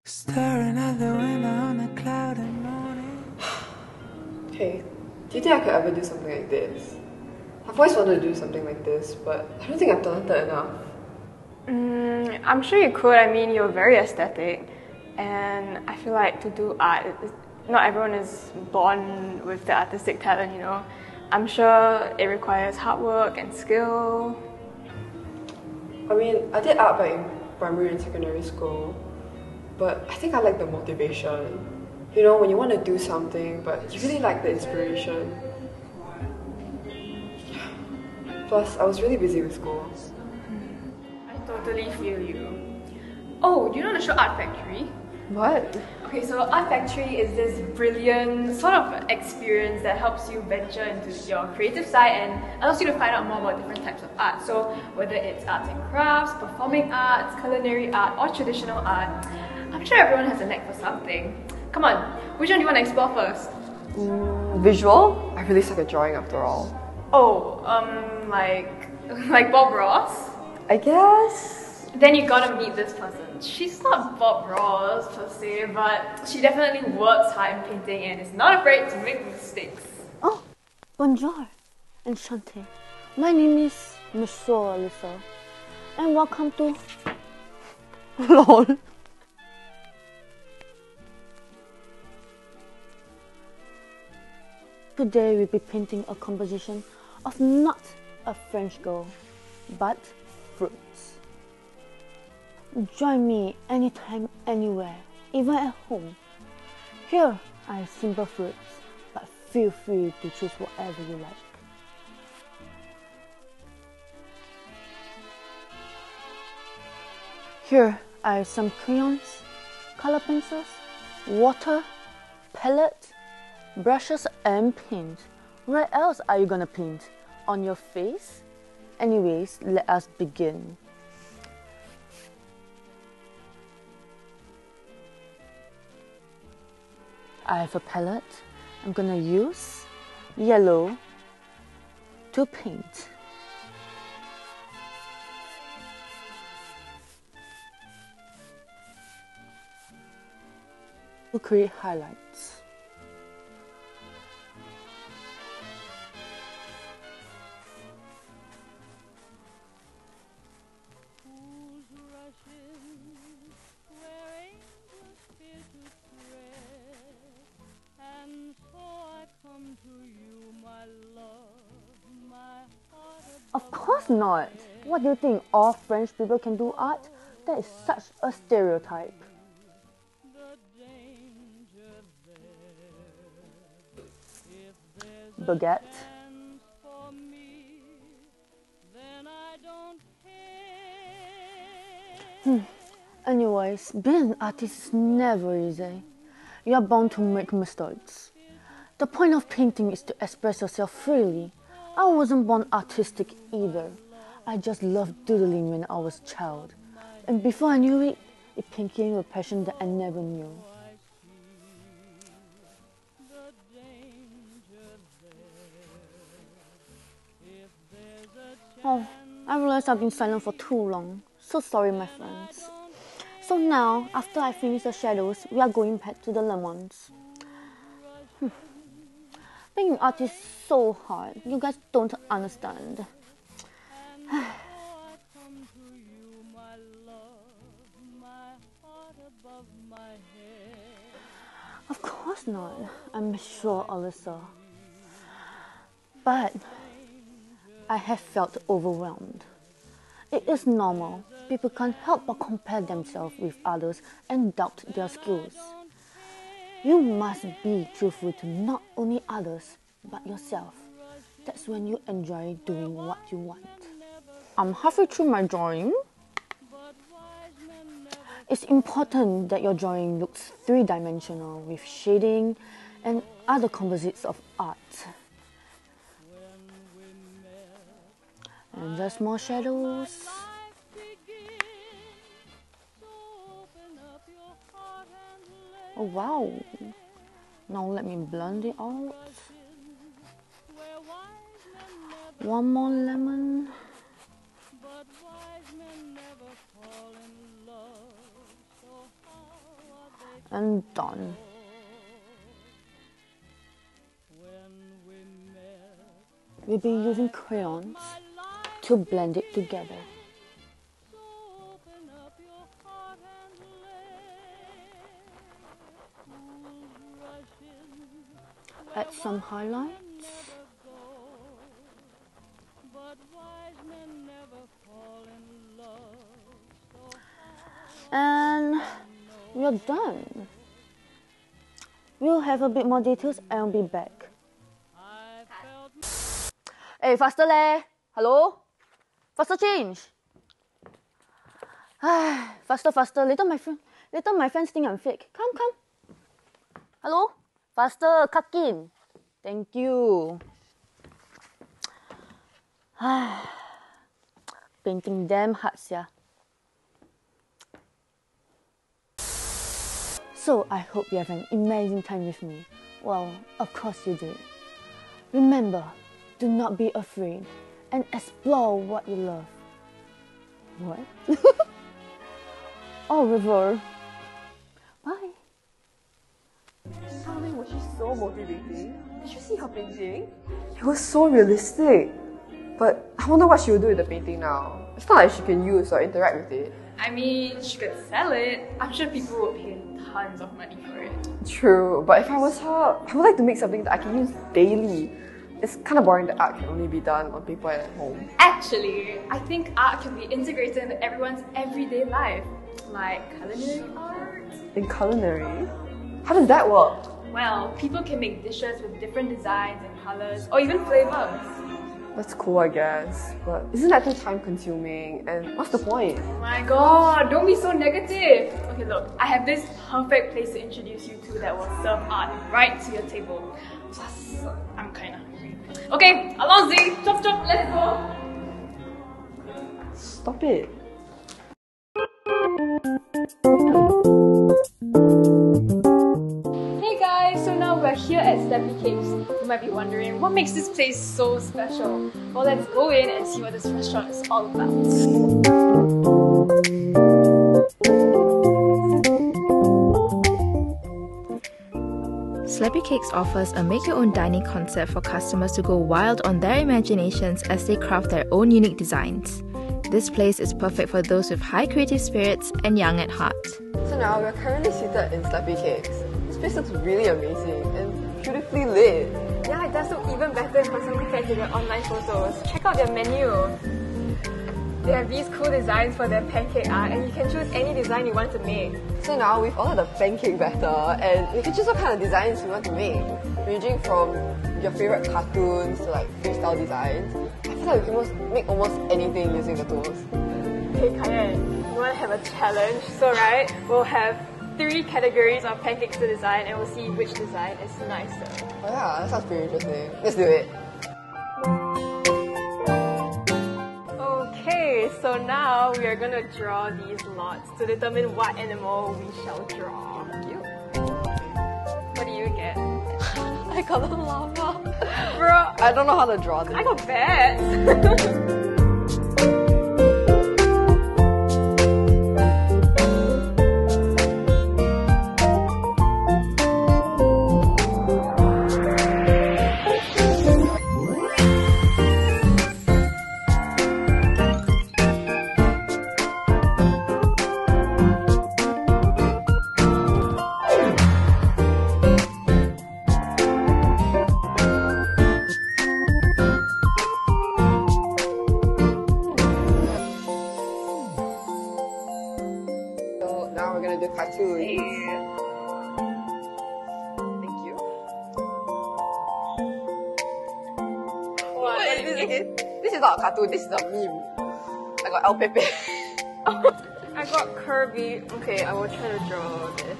Staring out the window on a cloudy morning. Hey, do you think I could ever do something like this? I've always wanted to do something like this, but I don't think I'm talented enough. I'm sure you could. I mean, you're very aesthetic, and I feel like to do art, not everyone is born with the artistic talent, you know. I'm sure it requires hard work and skill. I mean, I did art back in primary and secondary school, but I think I like the motivation. You know, when you want to do something, but you really like the inspiration. Plus, I was really busy with school. I totally feel you. Oh, do you know the show Art Factory? What? Okay, so Art Factory is this brilliant sort of experience that helps you venture into your creative side and allows you to find out more about different types of art. So whether it's arts and crafts, performing arts, culinary art, or traditional art, I'm sure everyone has a knack for something. Come on, which one do you want to explore first? Visual? I really suck at drawing after all. Oh, like Bob Ross? I guess. Then you gotta meet this person. She's not Bob Ross per se, but she definitely works hard in painting and is not afraid to make mistakes. Oh, bonjour, enchanté. My name is Monsieur Alyssa, and welcome to LOL. Today we'll be painting a composition of not a French girl, but fruits. Join me anytime, anywhere, even at home. Here are simple fruits, but feel free to choose whatever you like. Here are some crayons, color pencils, water, palette, brushes and paint. Where else are you gonna paint? On your face? Anyways, let us begin. I have a palette. I'm gonna use yellow to paint. To create highlights. Of course not. What do you think? All French people can do art? That is such a stereotype. Baguette. Anyways, being an artist is never easy. You are bound to make mistakes. The point of painting is to express yourself freely. I wasn't born artistic either. I just loved doodling when I was a child. And before I knew it, it became a passion that I never knew. Oh, I realized I've been silent for too long. So sorry, my friends. So now, after I finish the shadows, we are going back to the lemons. Being an artist is so hard. You guys don't understand. Of course not. I'm sure, Alyssa. But I have felt overwhelmed. It is normal. People can't help but compare themselves with others and doubt their skills. You must be truthful to not only others, but yourself. That's when you enjoy doing what you want. I'm halfway through my drawing. It's important that your drawing looks three-dimensional with shading and other composites of art. And just more shadows. Oh wow! Now let me blend it out. One more lemon. and done. We'll be using crayons to blend it together. Add some highlights. And we're done. We'll have a bit more details and I'll be back. Hey, faster leh! Hello? Faster change! Faster, faster. Later my friends think I'm fake. Come. Hello? Faster, kakin. Thank you. Painting damn hard, sia. So I hope you have an amazing time with me. Well, of course you did. Remember, do not be afraid and explore what you love. What? Au revoir. Bye. Was she so motivating? Did you see her painting? It was so realistic. But I wonder what she will do with the painting now. It's not like she can use or interact with it. I mean, she could sell it. I'm sure people would pay tons of money for it. True, but if I was her, I would like to make something that I can use daily. It's kind of boring that art can only be done on paper and at home. Actually, I think art can be integrated into everyone's everyday life. Like culinary art. In culinary? How does that work? Well, people can make dishes with different designs and colors, or even flavors. That's cool, I guess. But isn't that too time consuming? And what's the point? Oh my god, don't be so negative. Okay, look, I have this perfect place to introduce you to that will serve art right to your table. Plus, I'm kinda hungry. Okay, Alonzi, chop, let's go. Stop it. Hey guys, so now we're here at Slappy Cakes. You might be wondering, what makes this place so special? Well, let's go in and see what this restaurant is all about. Slappy Cakes offers a make-your-own dining concept for customers to go wild on their imaginations as they craft their own unique designs. This place is perfect for those with high creative spirits and young at heart. So now we're currently seated in Slappy Cakes. This place looks really amazing and beautifully lit. Yeah, it does look even better in person compared to their online photos. Check out their menu. They have these cool designs for their pancake art, and you can choose any design you want to make. So now we've ordered a pancake batter and you can choose what kind of designs you want to make, ranging from your favorite cartoons to like freestyle designs. I feel like we can make almost anything using the tools. Hey Kayan, you want to have a challenge? So right, we'll have 3 categories of pancakes to design and we'll see which design is nicer. Oh yeah, that sounds pretty interesting. Let's do it. Okay, so now we are going to draw these lots to determine what animal we shall draw. What do you get? I got a llama. Bro, I don't know how to draw this. I got bats. Now we're gonna do cartoons. Hey. Thank you. What is this again? This is not a cartoon, this is a meme. I got El Pepe. I got Kirby. Okay, I will try to draw this.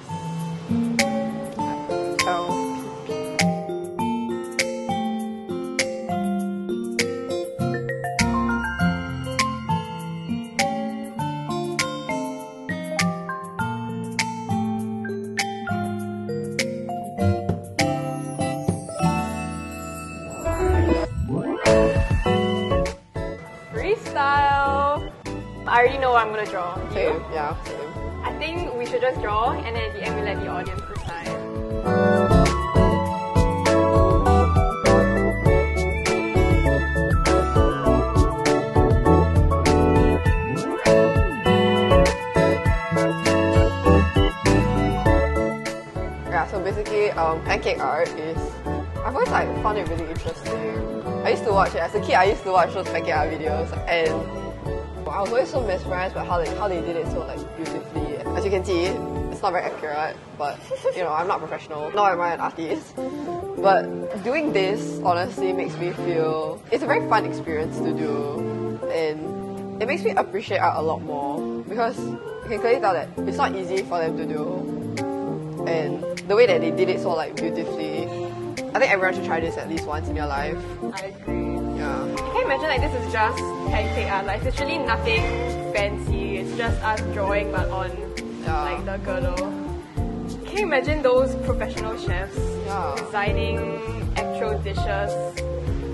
Freestyle! I already know what I'm gonna draw. Okay, yeah, same. I think think we should just draw, and then at the end we let the audience decide. Yeah, so basically, pancake art is, I've always found it really interesting. I used to watch it, as a kid I used to watch those pancake art videos, and I was always so mesmerized by how they did it so beautifully. As you can see, it's not very accurate, but you know, I'm not professional, nor am I an artist. But doing this honestly makes me feel, it's a very fun experience to do, and it makes me appreciate art a lot more, because you can clearly tell that it's not easy for them to do, and the way that they did it so beautifully. I think everyone should try this at least once in your life. I agree. Yeah. You can imagine this is just pancake art. It's literally nothing fancy. It's just us drawing but on the girdle. Can you imagine those professional chefs designing actual dishes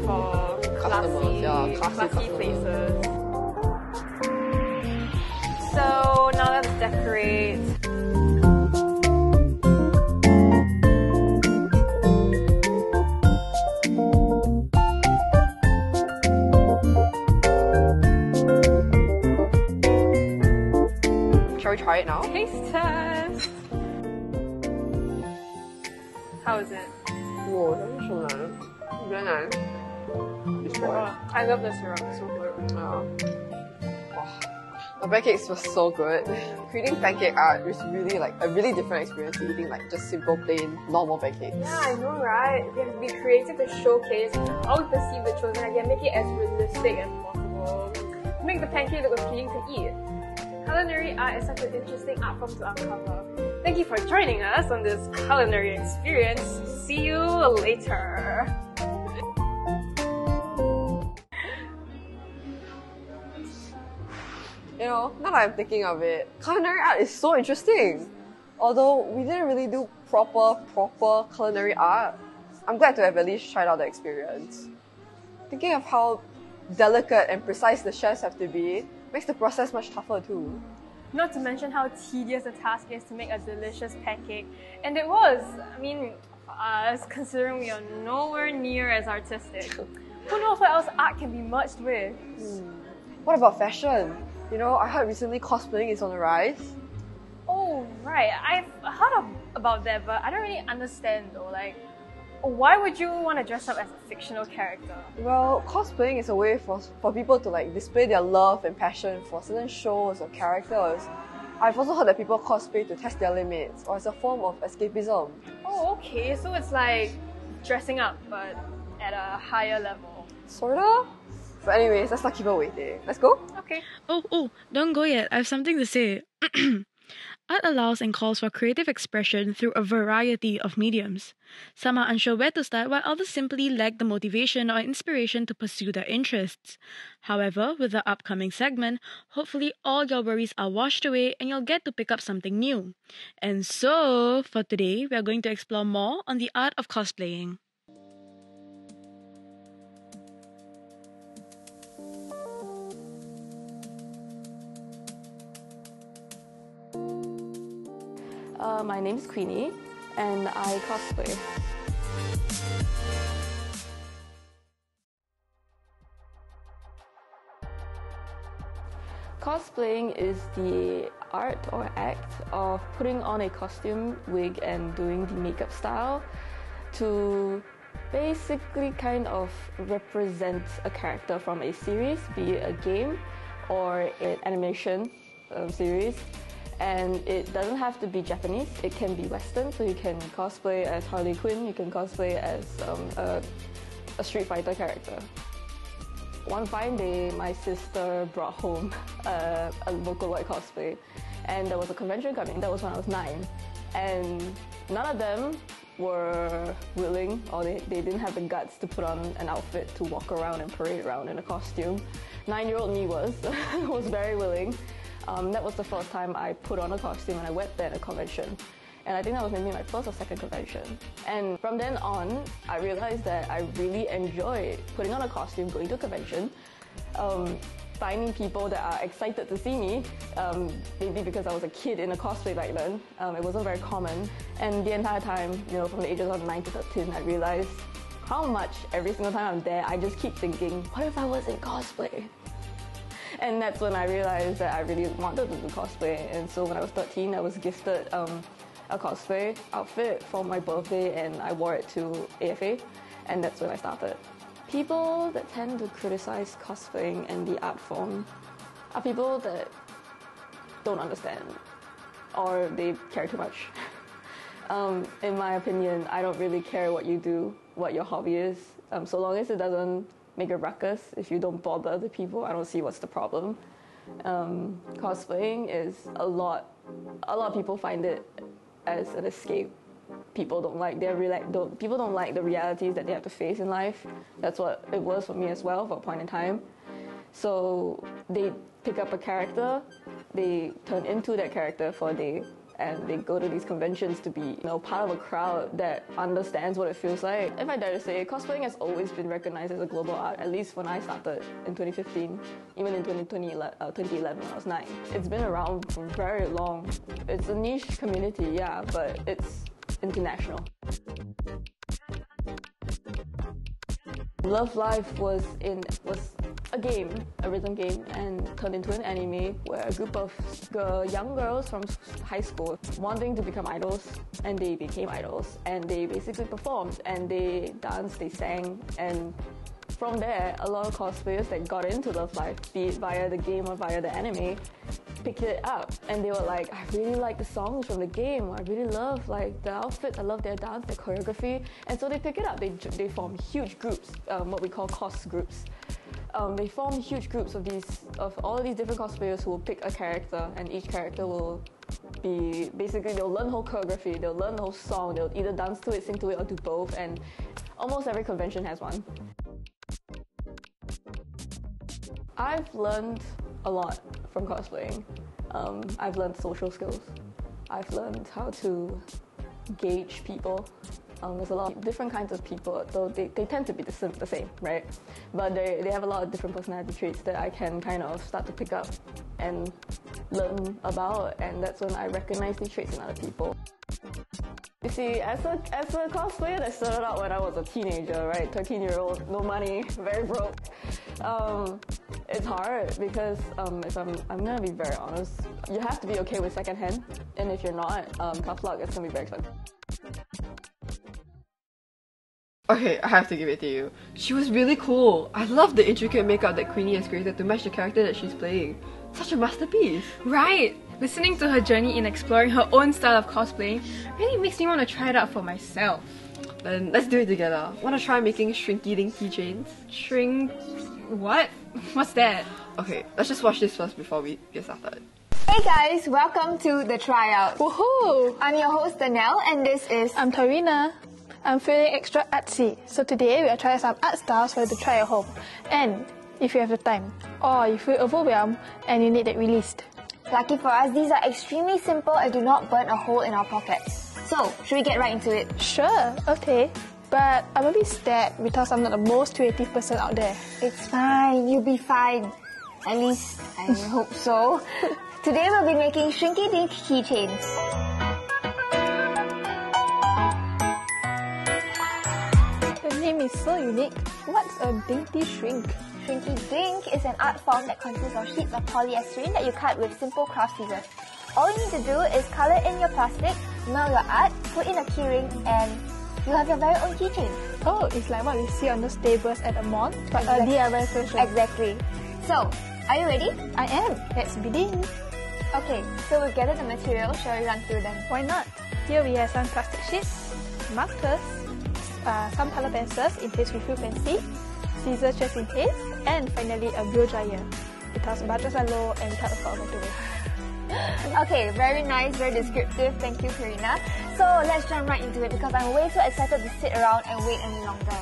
for classy places? So now let's decorate. Shall we try it now? Taste test! How is it? Whoa, that's so nice. Very nice. It's Oh, I love the syrup, it's so good. The pancakes were so good. Creating pancake art is really a really different experience to eating just simple, plain, normal pancakes. Yeah, I know, right? You have to be creative to showcase how we perceive the children and make it as realistic as possible. To make the pancake look appealing to eat. Culinary art is such an interesting art form to uncover. Thank you for joining us on this culinary experience. See you later. You know, now that I'm thinking of it, culinary art is so interesting. Although we didn't really do proper culinary art, I'm glad to have at least tried out the experience. Thinking of how delicate and precise the chefs have to be makes the process much tougher too. Not to mention how tedious the task is to make a delicious pancake. And it was. I mean, for us, considering we are nowhere near as artistic. Who knows what else art can be merged with? What about fashion? You know, I heard recently cosplaying is on the rise. Oh, right. I've heard about that, but I don't really understand though. Why would you want to dress up as a fictional character? Well, cosplaying is a way for people to display their love and passion for certain shows or characters. I've also heard that people cosplay to test their limits or as a form of escapism. Oh, okay. So it's like dressing up, but at a higher level. Sorta? But anyways, let's not keep on waiting. Let's go? Okay. Oh, don't go yet. I have something to say. Art allows and calls for creative expression through a variety of mediums. Some are unsure where to start, while others simply lack the motivation or inspiration to pursue their interests. However, with the upcoming segment, hopefully all your worries are washed away and you'll get to pick up something new. And so, for today, we are going to explore more on the art of cosplaying. My name is Queenie, and I cosplay. Cosplaying is the art or act of putting on a costume, wig, and doing the makeup style to basically kind of represent a character from a series, be it a game or an animation series. And it doesn't have to be Japanese, it can be Western, so you can cosplay as Harley Quinn, you can cosplay as a Street Fighter character. One fine day, my sister brought home a Vocaloid cosplay, and there was a convention coming. That was when I was 9, and none of them were willing, or they didn't have the guts to put on an outfit to walk around and parade around in a costume. 9-year-old me was very willing. That was the first time I put on a costume and I went there at a convention. And I think that was maybe my first or second convention. And from then on, I realized that I really enjoyed putting on a costume, going to a convention. finding people that are excited to see me, maybe because I was a kid in a cosplay back then. It wasn't very common. And the entire time, from the ages of 9 to 13, I realized how much every single time I'm there, I just keep thinking, what if I was in cosplay? And that's when I realized that I really wanted to do cosplay. And so when I was 13, I was gifted a cosplay outfit for my birthday, and I wore it to AFA, and that's when I started. People that tend to criticize cosplaying and the art form are people that don't understand, or they care too much. In my opinion, I don't really care what you do, what your hobby is, so long as it doesn't make a ruckus. If you don't bother other people, I don't see what's the problem. Cosplaying is a lot of people find it as an escape. People don't like people don't like the realities that they have to face in life. That's what it was for me as well for a point in time. So they pick up a character, they turn into that character for a day, and they go to these conventions to be part of a crowd that understands what it feels like. If I dare to say, cosplaying has always been recognized as a global art, at least when I started in 2015, even in 2011 when I was 9. It's been around for very long. It's a niche community, yeah, but it's international. Love Live was a game, a rhythm game, and turned into an anime where a group of young girls from high school wanting to become idols, and they became idols, and they basically performed, and they danced, they sang, and from there, a lot of cosplayers that got into Love Live, be it via the game or via the anime, picked it up, and they were like, I really like the songs from the game, I really love the outfits, I love their dance, their choreography, and so they pick it up. They form huge groups, what we call cos groups. They form huge groups of all of these different cosplayers who will pick a character, and each character will be basically, they'll learn the whole choreography, they'll learn the whole song, they'll either dance to it, sing to it, or do both, and almost every convention has one. I've learned a lot from cosplaying. I've learned social skills. I've learned how to gauge people. There's a lot of different kinds of people, though they tend to be the same, right? But they have a lot of different personality traits that I can kind of start to pick up and learn about, and that's when I recognize these traits in other people. You see, as a cosplayer that started out when I was a teenager, right? 13-year-old, no money, very broke. It's hard because if I'm gonna be very honest, you have to be okay with secondhand, and if you're not, tough luck, it's gonna be very expensive. Okay, I have to give it to you. She was really cool. I love the intricate makeup that Queenie has created to match the character that she's playing. Such a masterpiece. Right! Listening to her journey in exploring her own style of cosplaying really makes me want to try it out for myself. Then let's do it together. Want to try making Shrinky Dink keychains? What? What's that? Okay, let's just watch this first before we get started. Hey guys, welcome to the Tryouts. Woohoo! I'm your host Danielle, and this is... I'm Tarina. I'm feeling extra artsy, so today we are trying some art styles for you to try at home. And if you have the time, or you feel overwhelmed and you need it released. Lucky for us, these are extremely simple and do not burn a hole in our pockets. So, should we get right into it? Sure, okay. But I'm a bit scared because I'm not the most creative person out there. It's fine, you'll be fine. At least, I hope so. Today we'll be making Shrinky Dink keychains. The name is so unique. What's a dinky shrink? Shrinky Dink is an art form that consists of sheets of polyester that you cut with simple craft scissors. All you need to do is color in your plastic, melt your art, put in a keyring, and you have your very own keychain. Oh, it's like what we see on those tables at a mall, but a DIY version. Exactly. So, are you ready? I am. Let's begin. Okay, so we've gathered the material. Shall we run through them? Why not? Here we have some plastic sheets, markers, some color pencils in case we feel fancy, scissors just in case, and finally a blow dryer because budgets are low and we can't afford a microwave. Okay, very nice, very descriptive. Thank you, Karina. So let's jump right into it because I'm way too excited to sit around and wait any longer.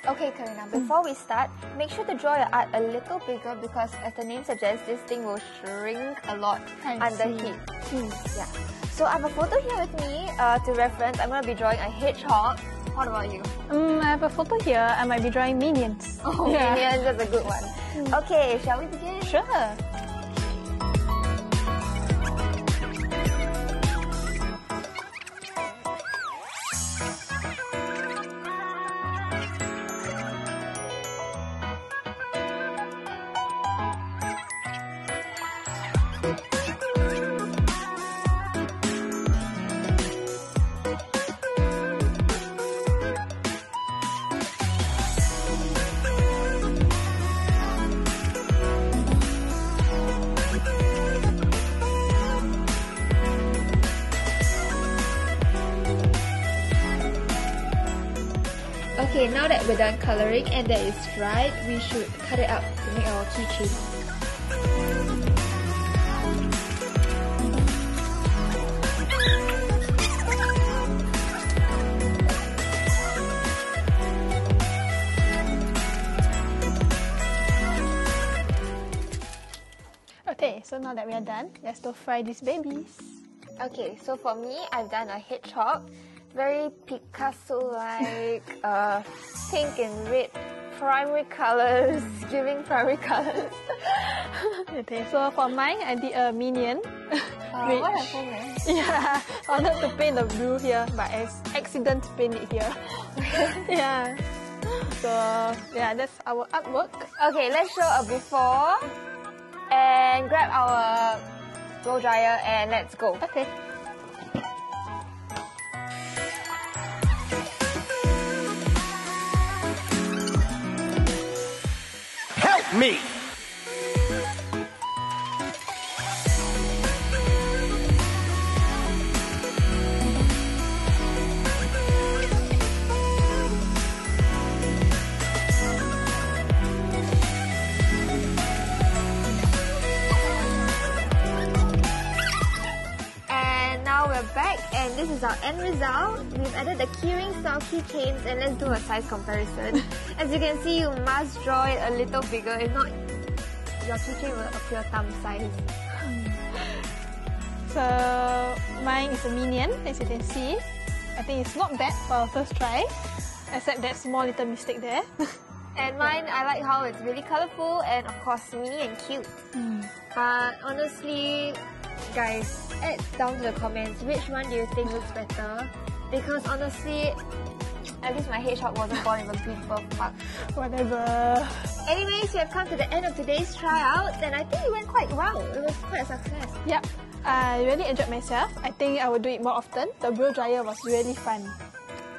Okay, Karina, before we start, make sure to draw your art a little bigger because as the name suggests, this thing will shrink a lot under heat. Yeah. So I have a photo here with me to reference. I'm going to be drawing a hedgehog. What about you? I have a photo here. I might be drawing minions. Oh, yeah. Minions, that's a good one. Okay, shall we begin? Sure. Okay, now that we're done coloring and that is dried, we should cut it up to make our keychain. Okay, so now that we are done, let's go fry these babies. Okay, so for me, I've done a hedgehog. Very Picasso-like, pink and red primary colors, giving primary colors. Okay, so for mine, I did a minion. What happened there? Yeah, I wanted to paint the blue here, but I accidentally paint it here. Yeah. So, yeah, that's our artwork. Okay, let's show a before and grab our blow dryer and let's go. Okay. Help me! And now we're back and this is our end result. We've added the keyring style keychains and let's do a size comparison. As you can see, you must draw it a little bigger, if not your keychain will appear thumb size. So, mine is a minion, as you can see. I think it's not bad for our first try, except that small little mistake there. And mine, I like how it's really colourful and of course mini and cute. But honestly, guys, add down to the comments which one do you think looks better? Because honestly, at least my hedgehog wasn't born with a big birthmark. Whatever. Anyways, we have come to the end of today's tryouts and I think it went quite well. It was quite a success. Yep, I really enjoyed myself. I think I will do it more often. The blow dryer was really fun.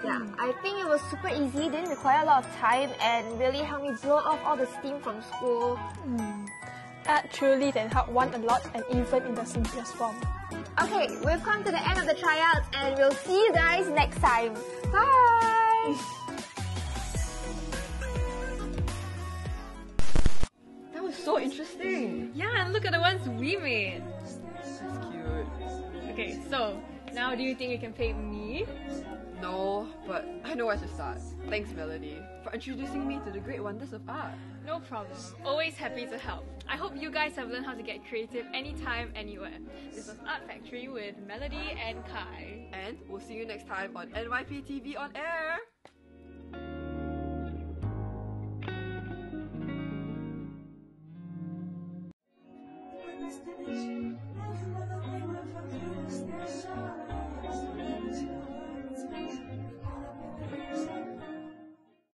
Yeah, I think it was super easy, didn't require a lot of time and really helped me blow off all the steam from school. Art truly can help one a lot and even in the simplest form. Okay, we've come to the end of the tryouts and we'll see you guys next time. Bye! That was so interesting. Yeah, and look at the ones we made. That's cute. Okay, so now do you think you can paint me? No, but I know where to start. Thanks, Melody, for introducing me to the great wonders of art. No problem. Always happy to help. I hope you guys have learned how to get creative anytime, anywhere. This was Art Factory with Melody and Kai. And we'll see you next time on NYP TV on air. Destination,